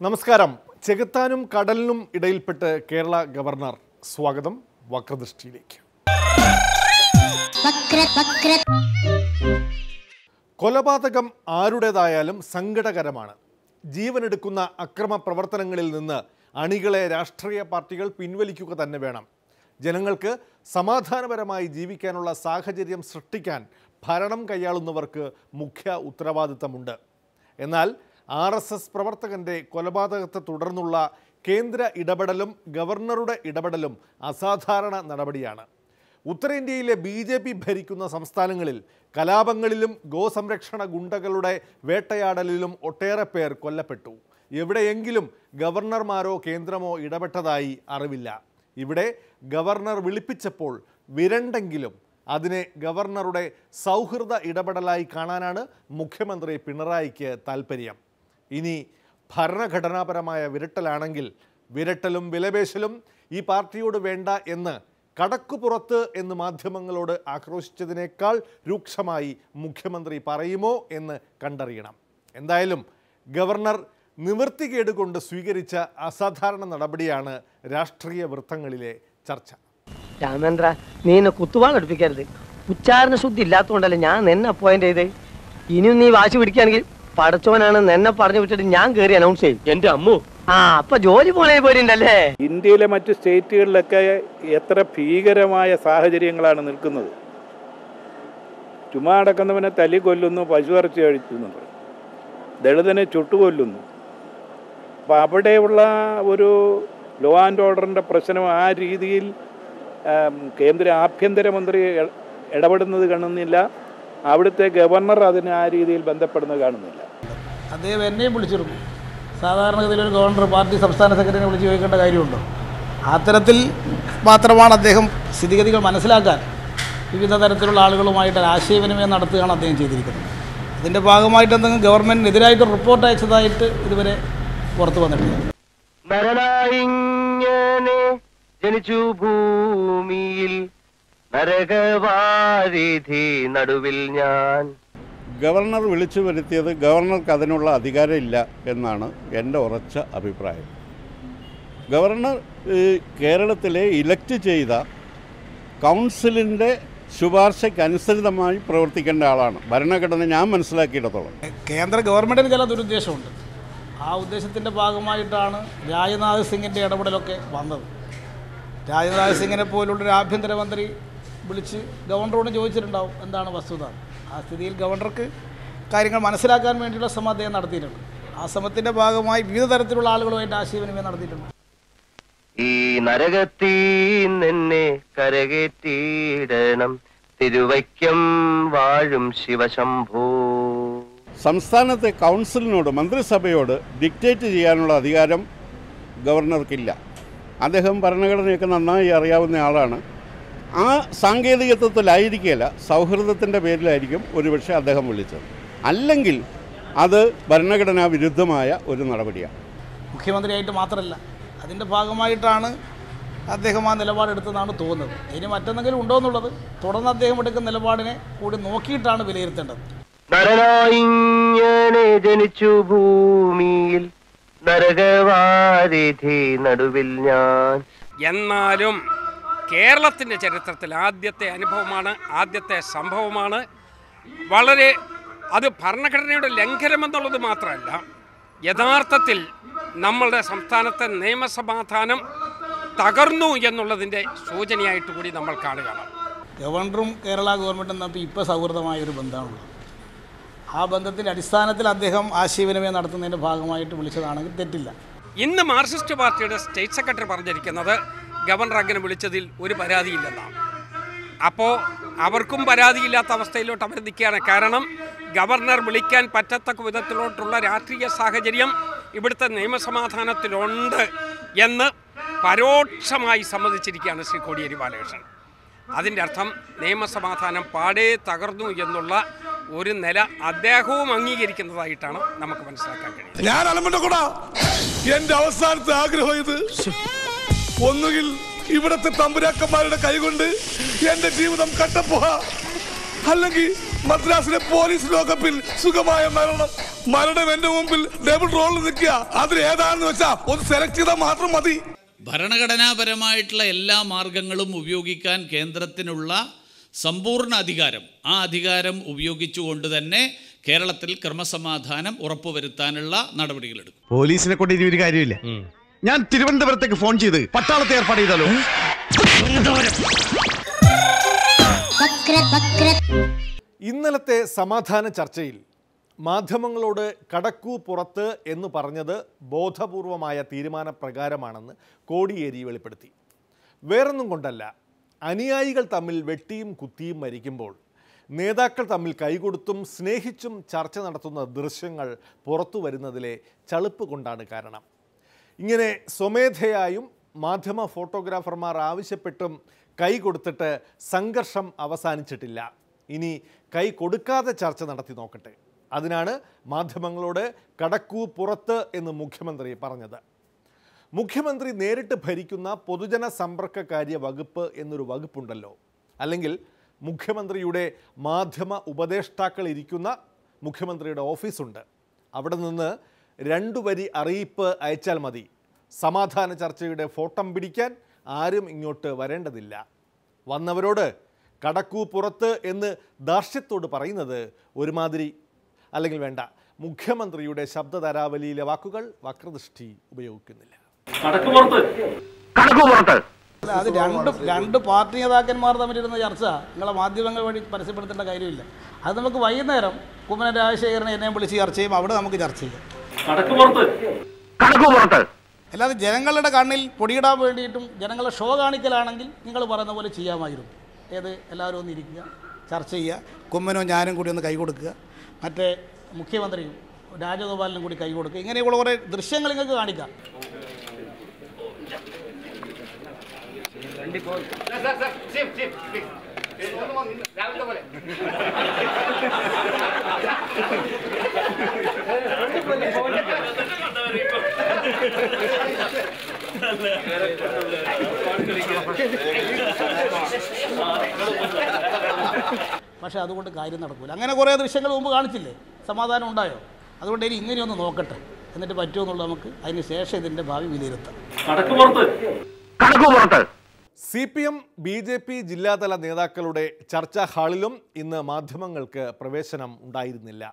നമസ്കാരം. ചെകുത്താനും കടലിനും ഇടയിൽപ്പെട്ട് കേരള ഗവർണർ. സ്വാഗതം വക്രദൃഷ്ടിയിലേക്ക്. കൊലപാതകം ആരുടേതായാലും സങ്കടകരമാണ്. ജീവനെടുക്കുന്ന അക്രമ പ്രവർത്തനങ്ങളിൽ നിന്ന് അണികളെ രാഷ്ട്രീയ പാർട്ടികൾ പിൻവലിക്കുക തന്നെ വേണം. ജനങ്ങൾക്ക് സമാധാനപരമായി ജീവിക്കാനുള്ള സാഹചര്യം സൃഷ്ടിക്കാൻ ഭരണം കൈയാളുന്നവർക്ക് മുഖ്യ ഉത്തരവാദിത്തമുണ്ട്. എന്നാൽ RSS പ്രവർത്തകന്റെ കൊലപാതകത്തെ തുടർന്നുള്ള കേന്ദ്ര ഇടപെടലും ഗവർണറുടെ ഇടപെടലും അസാധാരണ നടപടിയാണ്. ഉത്തരേന്ത്യയിലെ BJP ഭരിക്കുന്ന സംസ്ഥാനങ്ങളിൽ കലാപങ്ങളിലും ഗോസംരക്ഷണ ഗുണ്ടകളുടെ വേട്ടയാടലിലും ഒട്ടേറെ പേർ കൊല്ലപ്പെട്ടു. എവിടെയെങ്കിലും ഗവർണർമാരോ കേന്ദ്രമോ ഇടപെട്ടതായി അറിവില്ല. ഇവിടെ ഗവർണർ വിളിപ്പിച്ചപ്പോൾ വിരണ്ടെങ്കിലും അതിനെ ഗവർണറുടെ സൗഹൃദ ഇടപെടലായി കാണാനാണ് മുഖ്യമന്ത്രി പിണറായിക്ക് താൽപ്പര്യം. ഇനി ഭരണഘടനാപരമായ വിരട്ടലാണെങ്കിൽ വിരട്ടലും വിലപേശലും ഈ പാർട്ടിയോട് വേണ്ട എന്ന് കടക്കുപുറത്ത് എന്ന് മാധ്യമങ്ങളോട് ആക്രോശിച്ചതിനേക്കാൾ രൂക്ഷമായി മുഖ്യമന്ത്രി പറയുമോ എന്ന് കണ്ടറിയണം. എന്തായാലും ഗവർണർ നിവൃത്തികേട് കൊണ്ട് സ്വീകരിച്ച അസാധാരണ നടപടിയാണ് രാഷ്ട്രീയ വൃത്തങ്ങളിലെ ചർച്ച. രാമേന്ദ്ര, നീ എന്നെ കുത്തുവാളെടുപ്പിക്കരുത്. ഉച്ചാരണ ശുദ്ധി ഇല്ലാത്തതുകൊണ്ടല്ലേ ഞാൻ നിന്നെ അപ്പോയിന്റ് ചെയ്തേ. ഇനിയും നീ വാശി പിടിക്കുകയാണെങ്കിൽ പടച്ചോനാണ് എന്നെ പറഞ്ഞു വിട്ടിട്ട് ഞാൻ കയറി അനൗൺസ് ചെയ്യും. എന്റെ അമ്മു, അപ്പൊ ജോലി പോണേ പോരുണ്ടല്ലേ. ഇന്ത്യയിലെ മറ്റു സ്റ്റേറ്റുകളിലൊക്കെ എത്ര ഭീകരമായ സാഹചര്യങ്ങളാണ് നിൽക്കുന്നത്. ചുമ്മാ അടക്കുന്നവനെ തല്ലി കൊല്ലുന്നു, പശുവിറച്ചി കഴിക്കുന്നു, ദളിതനെ ചുട്ടുകൊല്ലുന്നു. അപ്പം അവിടെയുള്ള ഒരു ലോ ആൻഡ് ഓർഡറിൻ്റെ പ്രശ്നം ആ രീതിയിൽ കേന്ദ്ര ആഭ്യന്തരമന്ത്രി ഇടപെടുന്നത് കാണുന്നില്ല. അവിടുത്തെ ഗവർണർ അതിന് ആ രീതിയിൽ ബന്ധപ്പെടുന്നത് കാണുന്നില്ല. അദ്ദേഹം എന്നെയും വിളിച്ചിരുന്നു. സാധാരണഗതിയിലൊരു ഗവർണർ പാർട്ടി സംസ്ഥാന സെക്രട്ടറിനെ വിളിച്ച് ചോദിക്കേണ്ട കാര്യമുണ്ടോ? അത്തരത്തിൽ മാത്രമാണ് അദ്ദേഹം സ്ഥിതിഗതികൾ മനസ്സിലാക്കാൻ വിവിധ തരത്തിലുള്ള ആളുകളുമായിട്ട് ആശയവിനിമയം നടത്തുകയാണ് അദ്ദേഹം ചെയ്തിരിക്കുന്നത്. അതിൻ്റെ ഭാഗമായിട്ട് എന്തെങ്കിലും ഗവൺമെൻറ്റിനെതിരായിട്ട് റിപ്പോർട്ട് അയച്ചതായിട്ട് ഇതുവരെ പുറത്തു വന്നിട്ടില്ല. ജനിച്ചു ഭൂമിയിൽ നരകവാരിധി നടുവിൽ ഞാൻ. ഗവർണർ വിളിച്ചു വരുത്തിയത് ഗവർണർക്ക് അതിനുള്ള അധികാരമില്ല എന്നാണ് എൻ്റെ ഉറച്ച അഭിപ്രായം. ഗവർണർ കേരളത്തിലെ ഇലക്ട് ചെയ്ത കൗൺസിലിൻ്റെ ശുപാർശയ്ക്കനുസൃതമായി പ്രവർത്തിക്കേണ്ട ആളാണ്. ഭരണഘടന ഞാൻ മനസ്സിലാക്കിയിടത്തോളം കേന്ദ്ര ഗവൺമെൻറ്റിന് ചില ദുരുദ്ദേശമുണ്ട്. ആ ഉദ്ദേശത്തിൻ്റെ ഭാഗമായിട്ടാണ് രാജ്നാഥ് സിംഗിൻ്റെ ഇടപെടലൊക്കെ വന്നത്. രാജ്നാഥ് സിംഗിനെ പോലുള്ളൊരു ആഭ്യന്തരമന്ത്രി വിളിച്ച് ഗവർണറോട് ചോദിച്ചിട്ടുണ്ടാവും എന്താണ് വസ്തുത. ആ സ്ഥിതിയിൽ ഗവർണർക്ക് കാര്യങ്ങൾ മനസ്സിലാക്കാൻ വേണ്ടിയുള്ള ശ്രമം അദ്ദേഹം നടത്തിയിട്ടുണ്ട്. ആ ശ്രമത്തിൻ്റെ ഭാഗമായി വിവിധ തരത്തിലുള്ള ആളുകളുമായിട്ട് ആശയവിനിമയം നടത്തിയിട്ടുണ്ട്. ഈ നരകത്തിൽ നിന്നെ കരകേറ്റിയിടണം തിരുവയ്ക്കം വാഴും ശിവശംഭോ. സംസ്ഥാനത്തെ കൗൺസിലിനോട്, മന്ത്രിസഭയോട് ഡിക്റ്റേറ്റ് ചെയ്യാനുള്ള അധികാരം ഗവർണർക്കില്ല. അദ്ദേഹം ഭരണഘടനയൊക്കെ നന്നായി അറിയാവുന്ന ആളാണ്. ആ സാങ്കേതികത്വത്തിലായിരിക്കില്ല, സൗഹൃദത്തിൻ്റെ പേരിലായിരിക്കും ഒരുപക്ഷെ അദ്ദേഹം വിളിച്ചത്. അല്ലെങ്കിൽ അത് ഭരണഘടനാ വിരുദ്ധമായ ഒരു നടപടിയാണ്. മുഖ്യമന്ത്രിയായിട്ട് മാത്രമല്ല, അതിൻ്റെ ഭാഗമായിട്ടാണ് അദ്ദേഹം ആ നിലപാടെടുത്തതെന്നാണ് തോന്നുന്നത്. ഇനി മറ്റെന്തെങ്കിലും ഉണ്ടോ എന്നുള്ളത് തുടർന്ന് അദ്ദേഹം എടുക്കുന്ന നിലപാടിനെ കൂടി നോക്കിയിട്ടാണ് വിലയിരുത്തേണ്ടത്. നരനായിങ്ങനെ ജനിച്ചു ഭൂമിയിൽ നരകവാരിധി നടുവിൽ ഞാൻ. എന്നാലും കേരളത്തിൻ്റെ ചരിത്രത്തിൽ ആദ്യത്തെ അനുഭവമാണ്, ആദ്യത്തെ സംഭവമാണ്. വളരെ അത് ഭരണഘടനയുടെ ലംഘനമെന്നുള്ളത് മാത്രമല്ല, യഥാർത്ഥത്തിൽ നമ്മളുടെ സംസ്ഥാനത്തെ നിയമസമാധാനം തകർന്നു എന്നുള്ളതിൻ്റെ സൂചനയായിട്ട് കൂടി നമ്മൾ കാണുകയാണ്. ഗവർണറും കേരള ഗവൺമെൻറ്റും തമ്മിൽ ഇപ്പോൾ സൗഹൃദമായൊരു ബന്ധമാണുള്ളത്. ആ ബന്ധത്തിൻ്റെ അടിസ്ഥാനത്തിൽ അദ്ദേഹം ആശയവിനിമയം നടത്തുന്നതിൻ്റെ ഭാഗമായിട്ട് വിളിച്ചതാണെങ്കിൽ തെറ്റില്ല. ഇന്ന് മാർക്സിസ്റ്റ് പാർട്ടിയുടെ സ്റ്റേറ്റ് സെക്രട്ടറി പറഞ്ഞിരിക്കുന്നത് ഗവർണർ അങ്ങനെ വിളിച്ചതിൽ ഒരു പരാതിയില്ലെന്നാണ്. അപ്പോൾ അവർക്കും പരാതിയില്ലാത്ത അവസ്ഥയിലോട്ട് അവർ നിൽക്കുകയാണ്. കാരണം ഗവർണർ വിളിക്കാൻ പറ്റത്തക്ക വിധത്തിലോട്ടുള്ള രാഷ്ട്രീയ സാഹചര്യം ഇവിടുത്തെ നിയമസമാധാനത്തിലുണ്ട് എന്ന് പരോക്ഷമായി സമ്മതിച്ചിരിക്കുകയാണ് ശ്രീ കോടിയേരി ബാലകൃഷ്ണൻ. അതിൻ്റെ അർത്ഥം നിയമസമാധാനം പാടെ തകർന്നു എന്നുള്ള ഒരു നില അദ്ദേഹവും അംഗീകരിക്കുന്നതായിട്ടാണ് നമുക്ക് മനസ്സിലാക്കാൻ കഴിയുന്നത്. ഞാൻ അലമ്പുണ്ടാ, എന്റെ അവസാനത്തെ ആഗ്രഹം ഇത്. ഒന്നുകിൽ ഇവിടത്തെ തമ്പുരാക്കന്മാരുടെ കൈകൊണ്ട് എന്റെ ജീവിതം കട്ടപ്പോഹ, അല്ലെങ്കിൽ മദ്രാസിലെ പോലീസ് ലോകപ്പിൽ സുഖമായ മരണം എന്റെ മുമ്പിൽ ഡബിൾ റോളിൽ നിൽക്കുക. അതിൽ ഏതാണെന്ന് വെച്ചാ ഒന്ന് സെലക്ട് ചെയ്താൽ മാത്രം മതി. ഭരണഘടനാപരമായിട്ടുള്ള എല്ലാ മാർഗങ്ങളും ഉപയോഗിക്കാൻ കേന്ദ്രത്തിനുള്ള സമ്പൂർണ്ണ അധികാരം, ആ അധികാരം ഉപയോഗിച്ചുകൊണ്ട് തന്നെ കേരളത്തിൽ ക്രമസമാധാനം ഉറപ്പുവരുത്താനുള്ള നടപടികളെടുക്കും. പോലീസിനെ കൊണ്ട് ഇനി ഒരു കാര്യമില്ല. ഞാൻ തിരുവനന്തപുരത്തേക്ക് ഫോൺ ചെയ്ത് പട്ടാളത്തെ ഏർപ്പാട് ചെയ്താലോ? ഇന്നലത്തെ സമാധാന ചർച്ചയിൽ മാധ്യമങ്ങളോട് കടക്കൂ പുറത്ത് എന്ന് പറഞ്ഞത് ബോധപൂർവമായ തീരുമാനപ്രകാരമാണെന്ന് കോടിയേരി വെളിപ്പെടുത്തി. വേറൊന്നും കൊണ്ടല്ല, അനുയായികൾ തമ്മിൽ വെട്ടിയും കുത്തിയും മരിക്കുമ്പോൾ നേതാക്കൾ തമ്മിൽ കൈകൊടുത്തും സ്നേഹിച്ചും ചർച്ച നടത്തുന്ന ദൃശ്യങ്ങൾ പുറത്തു വരുന്നതിലെ ചളുപ്പ് കൊണ്ടാണ് കാരണം. ഇങ്ങനെ സ്വമേധയായും മാധ്യമ ഫോട്ടോഗ്രാഫർമാർ ആവശ്യപ്പെട്ടും കൈ കൊടുത്തിട്ട് സംഘർഷം അവസാനിച്ചിട്ടില്ല. ഇനി കൈ കൊടുക്കാതെ ചർച്ച നടത്തി നോക്കട്ടെ. അതിനാണ് മാധ്യമങ്ങളോട് കടക്കൂ പുറത്ത് എന്ന് മുഖ്യമന്ത്രി പറഞ്ഞത്. മുഖ്യമന്ത്രി നേരിട്ട് ഭരിക്കുന്ന പൊതുജന സമ്പർക്കകാര്യ വകുപ്പ് എന്നൊരു വകുപ്പുണ്ടല്ലോ, അല്ലെങ്കിൽ മുഖ്യമന്ത്രിയുടെ മാധ്യമ ഉപദേഷ്ടാക്കൾ ഇരിക്കുന്ന മുഖ്യമന്ത്രിയുടെ ഓഫീസുണ്ട്. അവിടെ നിന്ന് 2 വരി അറിയിപ്പ് അയച്ചാൽ മതി. സമാധാന ചർച്ചയുടെ ഫോട്ടം പിടിക്കാൻ ആരും ഇങ്ങോട്ട് വരേണ്ടതില്ല. വന്നവരോട് കടക്കൂ പുറത്ത് എന്ന് ധാർഷ്ട്യത്തോട് പറയുന്നത് ഒരുമാതിരി, അല്ലെങ്കിൽ വേണ്ട, മുഖ്യമന്ത്രിയുടെ ശബ്ദധാരാവലിയിലെ വാക്കുകൾ വക്രദൃഷ്ടി ഉപയോഗിക്കുന്നില്ല. അത് രണ്ട് പാർട്ടി നേതാക്കന്മാർ തമ്മിലിരുന്ന ചർച്ച നിങ്ങളെ മാധ്യമങ്ങൾ വഴി പരസ്യപ്പെടുത്തേണ്ട കാര്യമില്ല. അത് നമുക്ക് വൈകുന്നേരം കുമ്മനം രാജശേഖരനെ എന്നെയും വിളിച്ച് ചർച്ച ചെയ്യും, അവിടെ നമുക്ക് ചർച്ച ചെയ്യാം. അല്ലാതെ ജനങ്ങളുടെ കണ്ണിൽ പൊടിയിടാൻ വേണ്ടിയിട്ടും ജനങ്ങളെ ഷോ കാണിക്കലാണെങ്കിൽ നിങ്ങൾ പറയുന്ന പോലെ ചെയ്യാമായിരുന്നു. എല്ലാവരും ഒന്ന് ഇരിക്കുക, ചർച്ച ചെയ്യുക, കുമ്മനവും ഞാനും കൂടി ഒന്ന് കൈ കൊടുക്കുക, മറ്റേ മുഖ്യമന്ത്രിയും രാജഗോപാലിനും കൂടി കൈ കൊടുക്കുക. ഇങ്ങനെയുള്ള കുറേ ദൃശ്യങ്ങൾ നിങ്ങൾക്ക് കാണിക്കാം. പക്ഷെ അതുകൊണ്ട് കാര്യം നടക്കില്ല. അങ്ങനെ കുറേ ദൃശ്യങ്ങൾ മുമ്പ് കാണിച്ചില്ലേ, സമാധാനം ഉണ്ടായോ? അതുകൊണ്ട് ഇനി ഇങ്ങനെയൊന്ന് നോക്കട്ടെ, എന്നിട്ട് പറ്റുമോ എന്നുള്ളത് നമുക്ക് അതിന് ശേഷം ഇതിൻ്റെ ഭാവി വിലയിരുത്താം. CPM BJP ജില്ലാതല നേതാക്കളുടെ ചർച്ചാ ഹാളിലും ഇന്ന് മാധ്യമങ്ങൾക്ക് പ്രവേശനം ഉണ്ടായിരുന്നില്ല.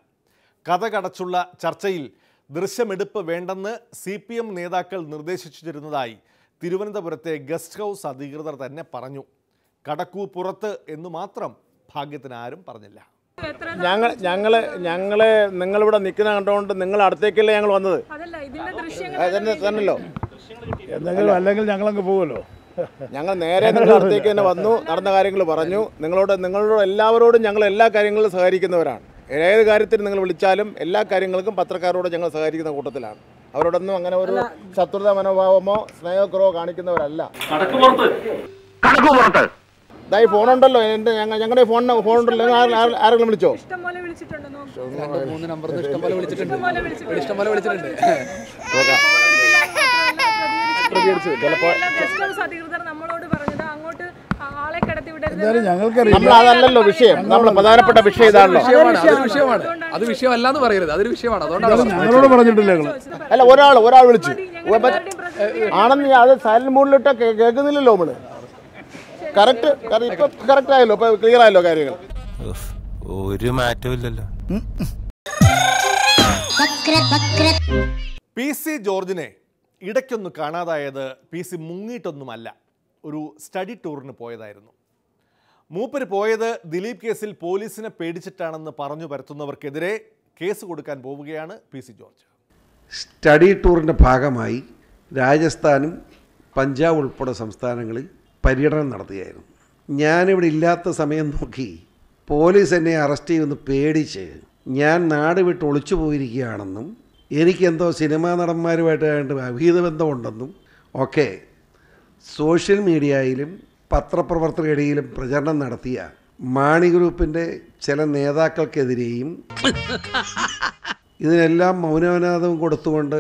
കഥകടച്ചുള്ള ചർച്ചയിൽ ദൃശ്യമെടുപ്പ് വേണ്ടെന്ന് CPM നേതാക്കൾ നിർദ്ദേശിച്ചിരുന്നതായി തിരുവനന്തപുരത്തെ ഗസ്റ്റ് ഹൗസ് അധികൃതർ തന്നെ പറഞ്ഞു. കടക്കൂ പുറത്ത് എന്ന് മാത്രം ഭാഗ്യത്തിന് ആരും പറഞ്ഞില്ല. ഞങ്ങളെ നിങ്ങളിവിടെ നിൽക്കുന്ന കണ്ടുകൊണ്ട് നിങ്ങൾ അടുത്തേക്കല്ലേ ഞങ്ങൾ വന്നത് തന്നല്ലോ. എന്തെങ്കിലും അല്ലെങ്കിൽ ഞങ്ങളങ്ങ് പോകുമല്ലോ. ഞങ്ങൾ നേരെ നിങ്ങളുടെ അടുത്തേക്ക് തന്നെ വന്നു, നടന്ന കാര്യങ്ങൾ പറഞ്ഞു. നിങ്ങളോട് എല്ലാവരോടും ഞങ്ങൾ എല്ലാ കാര്യങ്ങളിലും സഹകരിക്കുന്നവരാണ്. ഏത് കാര്യത്തിന് നിങ്ങൾ വിളിച്ചാലും എല്ലാ കാര്യങ്ങൾക്കും പത്രക്കാരോട് ഞങ്ങൾ സഹകരിക്കുന്ന കൂട്ടത്തിലാണ്. അവരോടൊന്നും അങ്ങനെ ഒരു ശത്രുത മനോഭാവമോ സ്നേഹക്കുറവോ കാണിക്കുന്നവരല്ല. ഈ ഫോണുണ്ടല്ലോ, ഞങ്ങളുടെ ഫോണുണ്ടല്ലോ, ആരെങ്കിലും വിളിച്ചോ? നമ്മളതല്ലല്ലോ വിഷയം, നമ്മൾ പ്രധാനപ്പെട്ട വിഷയം ഇതാണല്ലോ. അത് വിഷയമല്ലാന്ന് പറയരുത്, അതൊരു വിഷയമാണ്. ഞങ്ങളോട് പറഞ്ഞിട്ടില്ല. അല്ല, ഒരാൾ വിളിച്ചു ആണെന്ന് അത് സൈലന്റ് മൂഡിലിട്ട കേൾക്കുന്നില്ലല്ലോ നമ്മള്. കറക്റ്റ് ഇപ്പൊ കറക്റ്റ് ആയല്ലോ, ഇപ്പൊ ക്ലിയർ ആയല്ലോ കാര്യങ്ങൾ. ഒരു മാറ്റവും ഇല്ലല്ലോ. PC ജോർജിനെ ഇടയ്ക്കൊന്ന് കാണാതായത് PC മുങ്ങിയിട്ടൊന്നുമല്ല, ഒരു സ്റ്റഡി ടൂറിന് പോയതായിരുന്നു. മൂപ്പര് പോയത് ദിലീപ് കേസിൽ പോലീസിനെ പേടിച്ചിട്ടാണെന്ന് പറഞ്ഞു പരത്തുന്നവർക്കെതിരെ കേസ് കൊടുക്കാൻ പോവുകയാണ് PC ജോർജ്. സ്റ്റഡി ടൂറിൻ്റെ ഭാഗമായി രാജസ്ഥാനും പഞ്ചാബ് ഉൾപ്പെടെ സംസ്ഥാനങ്ങളിൽ പര്യടനം നടത്തുകയായിരുന്നു. ഞാനിവിടെ ഇല്ലാത്ത സമയം നോക്കി പോലീസ് എന്നെ അറസ്റ്റ് ചെയ്യുമെന്ന് പേടിച്ച് ഞാൻ നാട് വിട്ട് ഒളിച്ചു പോയിരിക്കുകയാണെന്നും എനിക്കെന്തോ സിനിമാ നടന്മാരുമായിട്ട് അഭീത ബന്ധമുണ്ടെന്നും ഒക്കെ സോഷ്യൽ മീഡിയയിലും പത്രപ്രവർത്തകരുടെയിലും പ്രചരണം നടത്തിയ മാണി ഗ്രൂപ്പിൻ്റെ ചില നേതാക്കൾക്കെതിരെയും ഇതിനെല്ലാം മൗനാനാദം കൊടുത്തുകൊണ്ട്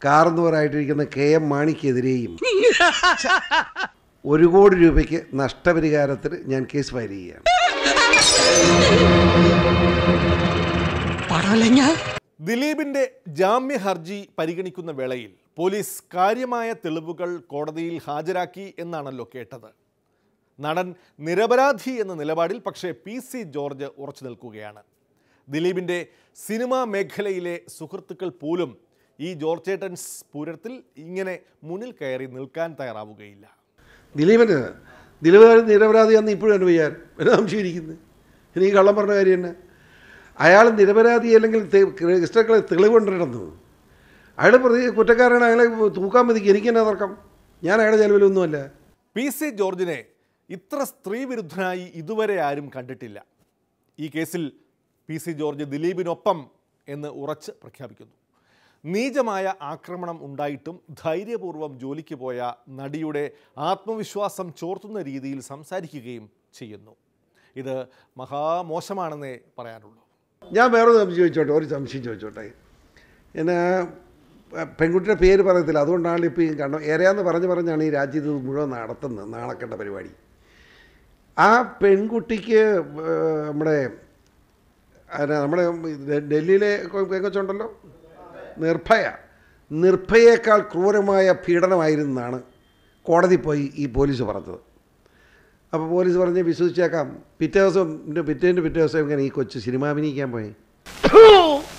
കാർന്നവരായിട്ടിരിക്കുന്ന KM മാണിക്കെതിരെയും 1 കോടി രൂപയ്ക്ക് നഷ്ടപരിഹാരത്തിന് ഞാൻ കേസ് ഫയൽ ചെയ്യുകയാണ്. ദിലീപിന്റെ ജാമ്യ ഹർജി പരിഗണിക്കുന്ന വേളയിൽ പോലീസ് കാര്യമായ തെളിവുകൾ കോടതിയിൽ ഹാജരാക്കി എന്നാണല്ലോ കേട്ടത്. നടൻ നിരപരാധി എന്ന നിലപാടിൽ പക്ഷേ PC ജോർജ് ഉറച്ചു നിൽക്കുകയാണ്. ദിലീപിന്റെ സിനിമാ മേഖലയിലെ സുഹൃത്തുക്കൾ പോലും ഈ ജോർജ് ചേട്ടൻസ് പൂരത്തിൽ ഇങ്ങനെ മുന്നിൽ കയറി നിൽക്കാൻ തയ്യാറാവുകയില്ല. ദിലീപ് നിരപരാധിയാണെന്ന് ഇപ്പോഴും എൻ്റെ വിചാരം. എന്നെ സംശയിക്കുന്നത് എനിക്ക് കള്ളം പറഞ്ഞ കാര്യം തന്നെ. അയാൾ നിരപരാധി അല്ലെങ്കിൽ രജിസ്റ്ററുകളെ തെളിവ് കൊണ്ടിരുന്നത് അയാൾ കുറ്റക്കാരാണ്. അയാളെ തൂക്കാൻ മതിക്ക്. എനിക്ക് തന്നെ തർക്കം. ഞാൻ അയാളുടെ ചെലവിലൊന്നുമല്ല. PC ജോർജിനെ ഇത്ര സ്ത്രീവിരുദ്ധനായി ഇതുവരെ ആരും കണ്ടിട്ടില്ല. ഈ കേസിൽ PC ജോർജ് ദിലീപിനൊപ്പം എന്ന് ഉറച്ച് പ്രഖ്യാപിക്കുന്നു. നീചമായ ആക്രമണം ഉണ്ടായിട്ടും ധൈര്യപൂർവ്വം ജോലിക്ക് പോയ നടിയുടെ ആത്മവിശ്വാസം ചോർത്തുന്ന രീതിയിൽ സംസാരിക്കുകയും ചെയ്യുന്നു. ഇത് മഹാമോശമാണെന്നേ പറയാനുള്ളൂ. ഞാൻ വേറൊരു സംശയം ചോദിച്ചോട്ടെ. എന്നെ പെൺകുട്ടിയുടെ പേര് പറയത്തില്ല, അതുകൊണ്ടാണ് ഇപ്പോൾ ഈ ഏറെയാന്ന് പറഞ്ഞാണ് ഈ രാജ്യത്ത് മുഴുവൻ നടത്തുന്നത് നാണക്കേണ്ട പരിപാടി. ആ പെൺകുട്ടിക്ക് നമ്മുടെ ഡൽഹിയിലെ കൊച്ചുണ്ടല്ലോ നിർഭയേക്കാൾ ക്രൂരമായ പീഡനമായിരുന്നാണ് കോടതി പോയി ഈ പോലീസ് പറഞ്ഞത്. അപ്പോൾ പോലീസ് പറഞ്ഞ് വിശ്വസിച്ചേക്കാം. പിറ്റേ ദിവസം ഇങ്ങനെ ഈ കൊച്ചു സിനിമ അഭിനയിക്കാൻ പോയി.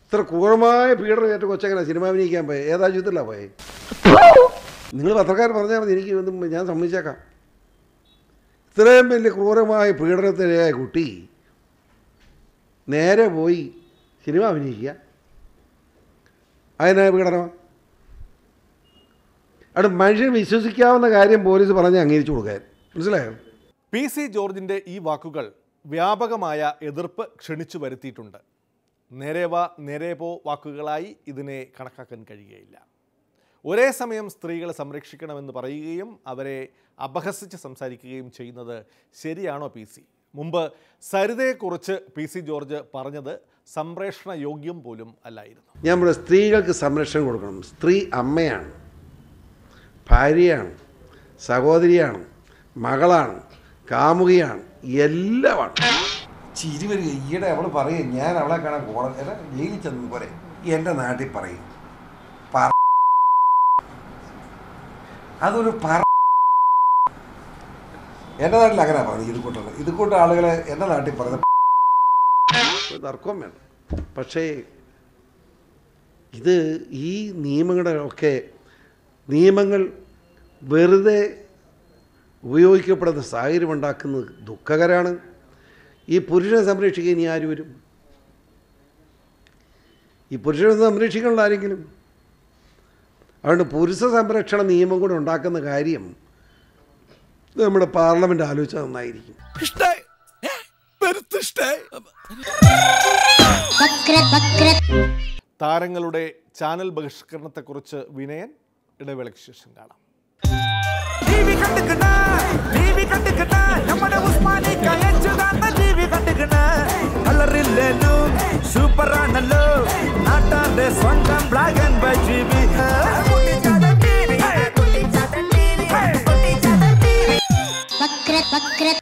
ഇത്ര ക്രൂരമായ പീഡനം ഏറ്റ കൊച്ചെങ്ങനെ സിനിമ അഭിനയിക്കാൻ പോയി? ഏതാ ജീവിതത്തിലാണ് പോയി? നിങ്ങൾ പത്രക്കാർ പറഞ്ഞാൽ മതി, എനിക്ക് ഞാൻ സമ്മതിച്ചേക്കാം. ഇത്രയും വലിയ ക്രൂരമായ പീഡനത്തിനായ കുട്ടി നേരെ പോയി സിനിമ അഭിനയിക്കുക. അതിനായ പീഡനം അവിടെ മനുഷ്യൻ വിശ്വസിക്കാവുന്ന കാര്യം പോലീസ് പറഞ്ഞ് അംഗീകരിച്ചു കൊടുക്കാൻ. മനസ്സിലായോ? PC ജോർജിൻ്റെ ഈ വാക്കുകൾ വ്യാപകമായ എതിർപ്പ് ക്ഷണിച്ചു വരുത്തിയിട്ടുണ്ട്. നേരേപോ വാക്കുകളായി ഇതിനെ കണക്കാക്കാൻ കഴിയുകയില്ല. ഒരേ സമയം സ്ത്രീകളെ സംരക്ഷിക്കണമെന്ന് പറയുകയും അവരെ അപഹസിച്ച് സംസാരിക്കുകയും ചെയ്യുന്നത് ശരിയാണോ PC? മുമ്പ് സരിതയെക്കുറിച്ച് PC ജോർജ് പറഞ്ഞത് സംപ്രേഷണ യോഗ്യം പോലും അല്ലായിരുന്നു. ഞാൻ പറയുന്നത് സ്ത്രീകൾക്ക് സംരക്ഷണം കൊടുക്കണം. സ്ത്രീ അമ്മയാണ്, ഭാര്യയാണ്, സഹോദരിയാണ്, മകളാണ്, കാമുകിയാണ്, എല്ലാമാണ്. ചിരി വരിക. ഈയിടെ അവൾ പറയും ഞാൻ അവളെ കാണാൻ ജയിലിൽ ചെന്നു പോലെ എൻ്റെ നാട്ടിൽ പറയും. അതൊരു എൻ്റെ നാട്ടിൽ അങ്ങനെ പറഞ്ഞു. ഇത് കൂട്ട ആളുകളെ എൻ്റെ നാട്ടിൽ പറയുന്ന തർക്കം വേണം. പക്ഷേ ഇത് ഈ നിയമങ്ങൾ വെറുതെ ഉപയോഗിക്കപ്പെടുന്ന സാഹചര്യം ഉണ്ടാക്കുന്നത് ദുഃഖകരമാണ്. ഈ പുരുഷനെ സംരക്ഷിക്കാൻ ഇനി ആര് വരും? ഈ പുരുഷനെ സംരക്ഷിക്കാനുള്ള ആരെങ്കിലും? അതുകൊണ്ട് പുരുഷ സംരക്ഷണ നിയമം കൂടെ ഉണ്ടാക്കുന്ന കാര്യം നമ്മുടെ പാർലമെന്റ് ആലോചിച്ചാൽ നന്നായിരിക്കും. താരങ്ങളുടെ ചാനൽ ബഹിഷ്കരണത്തെക്കുറിച്ച് വിനയൻ ഇടവേളയ്ക്ക് ശേഷം കാണാം. സൂപ്പറാണല്ലോ നാട്ടാന്റെ സ്വന്തം black and white TV. Bakret